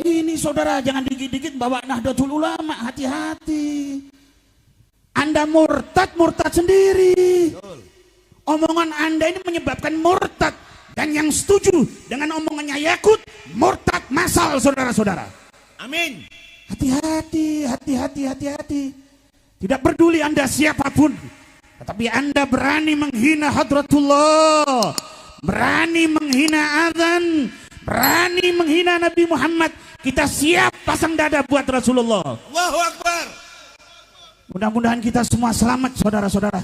Ini saudara, jangan dikit-dikit bawa Nahdlatul Ulama, hati-hati. Anda murtad sendiri. Omongan Anda ini menyebabkan murtad. Dan yang setuju dengan omongannya Yakut, murtad massal, saudara-saudara. Amin. Hati-hati. Tidak peduli Anda siapapun, tetapi Anda berani menghina Hadratullah, berani menghina azan, berani menghina Nabi Muhammad, kita siap pasang dada buat Rasulullah. Allahu Akbar. Mudah-mudahan kita semua selamat, saudara-saudara.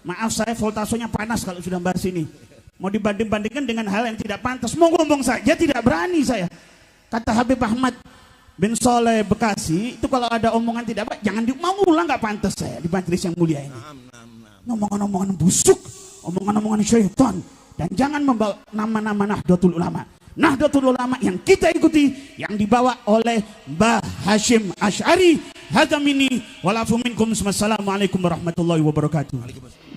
Maaf saya voltasenya panas kalau sudah bahas ini. Mau dibanding-bandingkan dengan hal yang tidak pantas, mau ngomong saja tidak berani saya. Kata Habib Ahmad bin Soleh Bekasi, itu kalau ada omongan tidak baik, jangan mau ulang, nggak pantas saya di majelis yang mulia ini. Omongan-omongan busuk, omongan-omongan syaitan, dan jangan membawa nama-nama Nahdlatul Ulama. Nahdlatul Ulama yang kita ikuti, yang dibawa oleh Mbah Hashim Asy'ari. Hadza minni wa lafu minkum. Wassalamualaikum warahmatullahi wabarakatuh.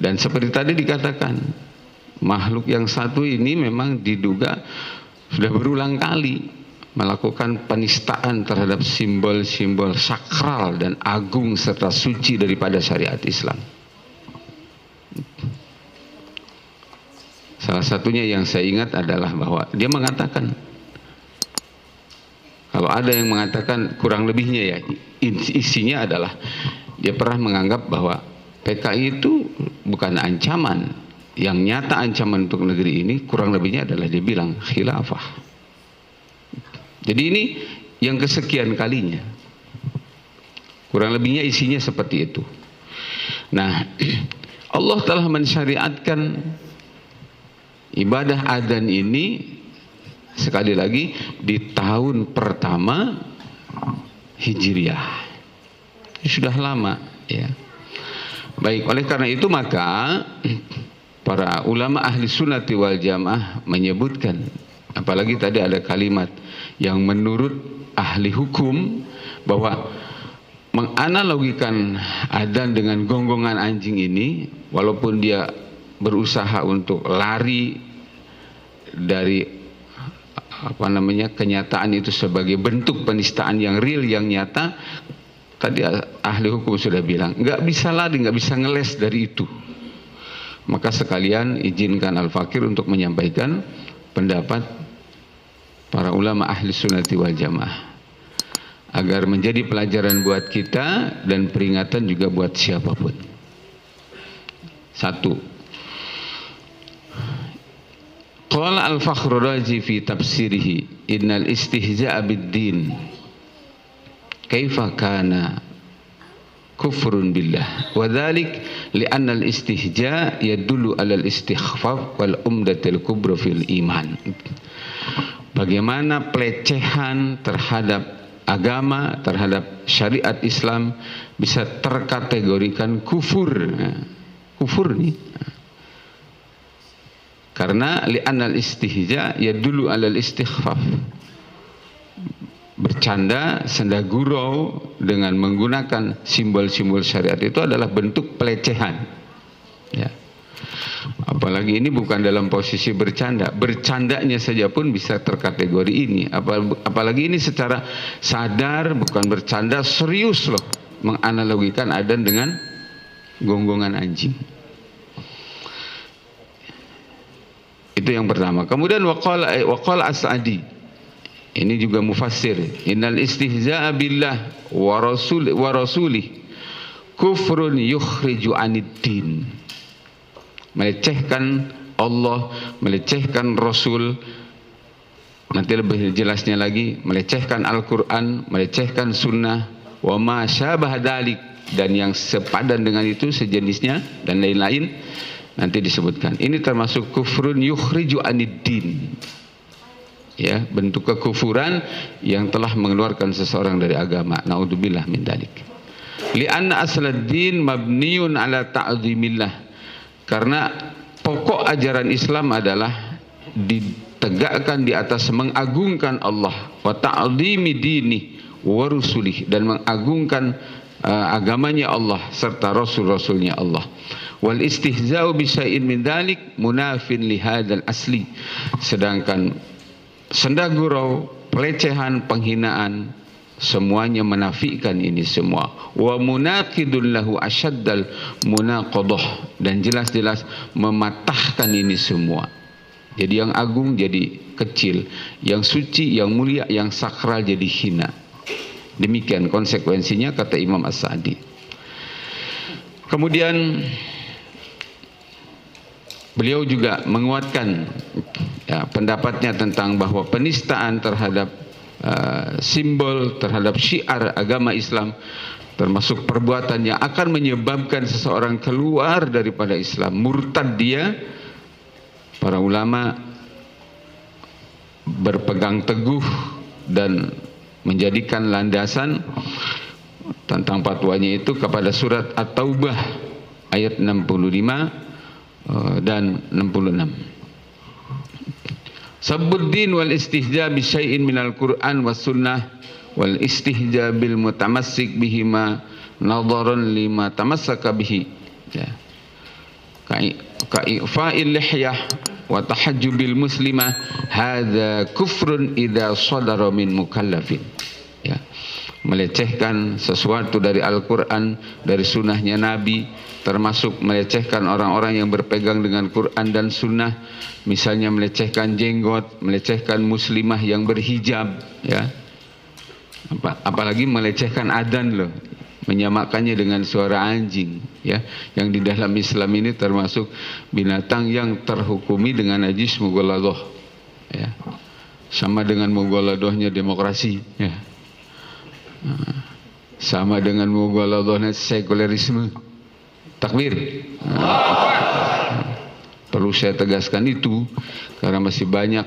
Dan seperti tadi dikatakan, makhluk yang satu ini memang diduga sudah berulang kali melakukan penistaan terhadap simbol-simbol sakral dan agung serta suci daripada syariat Islam. Salah satunya yang saya ingat adalah bahwa dia mengatakan, kalau ada yang mengatakan kurang lebihnya ya, isinya adalah dia pernah menganggap bahwa PKI itu bukan ancaman. Yang nyata ancaman untuk negeri ini kurang lebihnya adalah dia bilang khilafah. Jadi ini yang kesekian kalinya. Kurang lebihnya isinya seperti itu. Nah, Allah telah mensyariatkan ibadah adzan ini sekali lagi di tahun pertama Hijriah. Sudah lama ya. Baik, oleh karena itu maka para ulama ahli sunnati wal jamaah menyebutkan, apalagi tadi ada kalimat yang menurut ahli hukum bahwa menganalogikan adzan dengan gonggongan anjing ini, walaupun dia berusaha untuk lari dari kenyataan itu sebagai bentuk penistaan yang real, yang nyata, tadi ahli hukum sudah bilang nggak bisa lari, nggak bisa ngeles dari itu. Maka sekalian izinkan Al-Fakir untuk menyampaikan pendapat para ulama ahli sunnati wal jamaah agar menjadi pelajaran buat kita dan peringatan juga buat siapapun. Satu, qala Al-Fakhr Razi fi tafsirihi innal istihza'a bid-din kaifa kana kufrun billah wa dzalik li'anna al-istihza' yadullu 'ala al-istighfaf wal umdatil kubra fil iman. Bagaimana pelecehan terhadap agama, terhadap syariat Islam bisa terkategorikan kufur. Kufur nih. Karena li'anna al-istihza' yadullu 'ala al-istighfaf. Bercanda, senda gurau dengan menggunakan simbol-simbol syariat itu adalah bentuk pelecehan ya. Apalagi ini bukan dalam posisi bercanda, bercandanya saja pun bisa terkategori ini, apalagi ini secara sadar, bukan bercanda, serius loh menganalogikan adzan dengan gonggongan anjing. Itu yang pertama. Kemudian waqala As-Sa'di, ini juga mufassir, innal istihza'a billah wa rasulih kufrun yukhriju anid-din. Melecehkan Allah, melecehkan Rasul, nanti lebih jelasnya lagi, melecehkan Al-Quran, melecehkan Sunnah, wa ma syabah dalik, dan yang sepadan dengan itu sejenisnya dan lain-lain nanti disebutkan. Ini termasuk kufrun yukhriju anid-din ya, bentuk kekufuran yang telah mengeluarkan seseorang dari agama. Naudzubillah min dalik. Li'anna aslad-din mabniun ala ta'zimillah. Karena pokok ajaran Islam adalah ditegakkan di atas mengagungkan Allah, wa ta'zimi dini wa rusulih, dan mengagungkan agamanya Allah serta rasul-rasulnya Allah. Wal istihza'u bi syai'in min dalik munafin li hadzal asli. Sedangkan senda gurau, pelecehan, penghinaan, semuanya menafikan ini semua. Wa munaqidun lahu asyaddal munaqadah, dan jelas-jelas mematahkan ini semua. Jadi yang agung jadi kecil, yang suci, yang mulia, yang sakral jadi hina. Demikian konsekuensinya, kata Imam As-Sa'di. Kemudian beliau juga menguatkan pendapatnya tentang bahwa penistaan terhadap simbol, terhadap syiar agama Islam, termasuk perbuatan yang akan menyebabkan seseorang keluar daripada Islam, murtad dia. Para ulama berpegang teguh dan menjadikan landasan tentang fatwanya itu kepada surat At-Taubah ayat 65 dan 66. Sabbuddin wal istihza bi syai'in minal Qur'an was sunnah wal istihza bil mutamassik bihima nadharan lima tamassaka bihi. Ya. Ka'ifa'il lihyah wa tahajjubil muslimah hadza kufrun idza sadara min mukallafin. Ya. Melecehkan sesuatu dari Al-Quran, dari sunnahnya Nabi, termasuk melecehkan orang-orang yang berpegang dengan Quran dan sunnah, misalnya melecehkan jenggot, melecehkan muslimah yang berhijab, ya. Apalagi melecehkan adzan loh, menyamakannya dengan suara anjing, ya, yang di dalam Islam ini termasuk binatang yang terhukumi dengan najis mughaladah, ya, sama dengan mughaladahnya demokrasi, ya, sama dengan mughaladahnya sekulerisme. Takbir. Perlu saya tegaskan itu karena masih banyak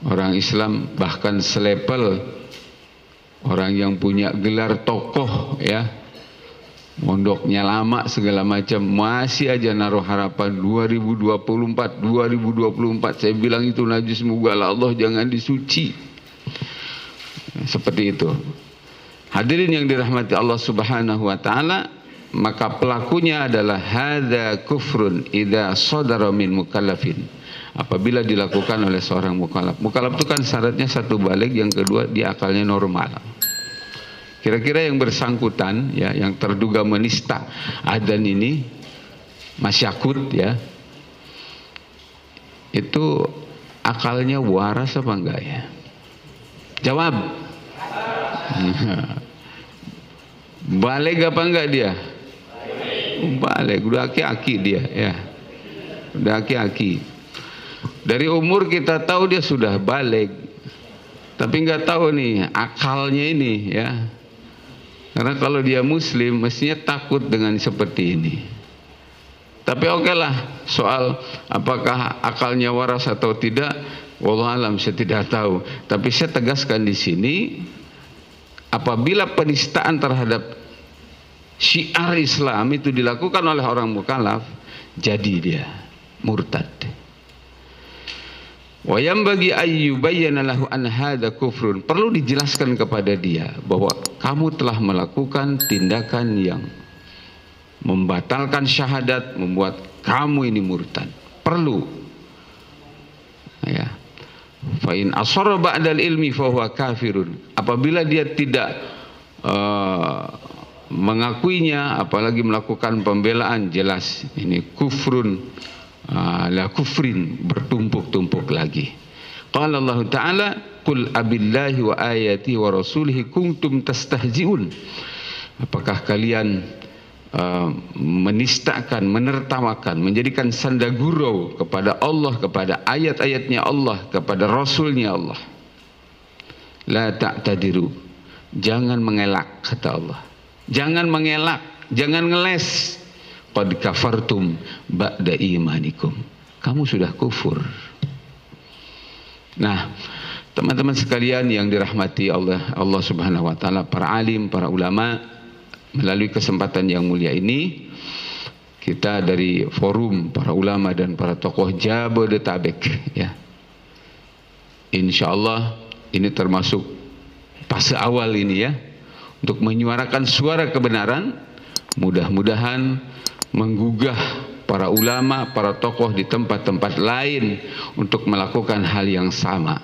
orang Islam, bahkan selepel orang yang punya gelar tokoh, ya, mondoknya lama segala macam, masih aja naruh harapan 2024. Saya bilang itu najis mughaladah, jangan disuci. Seperti itu. Hadirin yang dirahmati Allah Subhanahu wa taala, maka pelakunya adalah hadza kufrun idza sadara min mukallafin. Apabila dilakukan oleh seorang mukallaf. Mukallaf itu kan syaratnya satu balik, yang kedua dia akalnya normal. Kira-kira yang bersangkutan, ya, yang terduga menista adzan ini, masyakut, ya, itu akalnya waras apa enggak, ya? Jawab. Balik apa enggak dia? Balik, udah aki-aki dia, ya. Udah aki-aki. Dari umur kita tahu dia sudah balik, tapi nggak tahu nih akalnya ini, ya. Karena kalau dia muslim mestinya takut dengan seperti ini. Tapi oke lah, soal apakah akalnya waras atau tidak, wallahu alam, saya tidak tahu. Tapi saya tegaskan di sini, apabila penistaan terhadap syiar Islam itu dilakukan oleh orang mukallaf, jadi dia murtad. Wa yanbaghi ayyubayyana lahu an hadza kufrun. Perlu dijelaskan kepada dia bahwa kamu telah melakukan tindakan yang membatalkan syahadat, membuat kamu ini murtad. Perlu. Ya. Fa in asarra ba'dal ilmi fa huwa kafirun. Apabila dia tidak mengakuinya, apalagi melakukan pembelaan, jelas ini kufrun la kufrin, bertumpuk-tumpuk lagi. Qala Allah Ta'ala, qul abillahi wa ayati wa rasulihi kuntum tastahzi'un. Apakah kalian menistakan, menertawakan, menjadikan sanda gurau kepada Allah, kepada ayat-ayatnya Allah, kepada Rasulnya Allah. La ta'tadiru, jangan mengelak, kata Allah. Jangan mengelak, jangan ngeles. Qad kafartum ba'da imanikum. Kamu sudah kufur. Nah, teman-teman sekalian yang dirahmati Allah Subhanahu wa taala, para alim, para ulama, melalui kesempatan yang mulia ini, kita dari forum para ulama dan para tokoh Jabodetabek, ya, insyaallah ini termasuk fase awal ini, ya, untuk menyuarakan suara kebenaran. Mudah-mudahan menggugah para ulama, para tokoh di tempat-tempat lain untuk melakukan hal yang sama.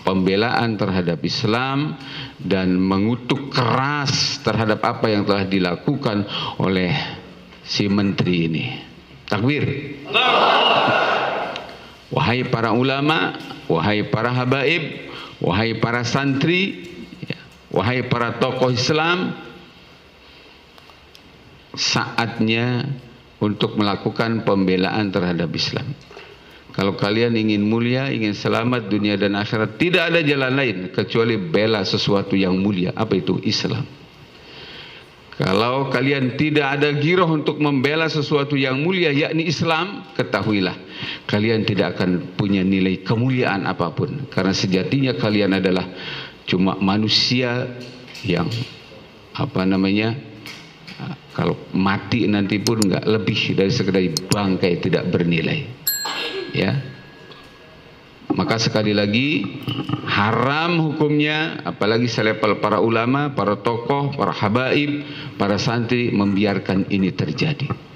pembelaan terhadap Islam dan mengutuk keras terhadap apa yang telah dilakukan oleh si menteri ini. Takbir. Wahai para ulama, wahai para habaib, wahai para santri, wahai para tokoh Islam, saatnya untuk melakukan pembelaan terhadap Islam. Kalau kalian ingin mulia, ingin selamat dunia dan akhirat, tidak ada jalan lain kecuali bela sesuatu yang mulia. Apa itu? Islam. Kalau kalian tidak ada girah untuk membela sesuatu yang mulia, yakni Islam, ketahuilah kalian tidak akan punya nilai kemuliaan apapun. Karena sejatinya kalian adalah cuma manusia yang kalau mati nanti pun nggak lebih dari sekedar bangkai tidak bernilai. Ya, maka sekali lagi haram hukumnya, apalagi selevel para ulama, para tokoh, para habaib, para santri membiarkan ini terjadi.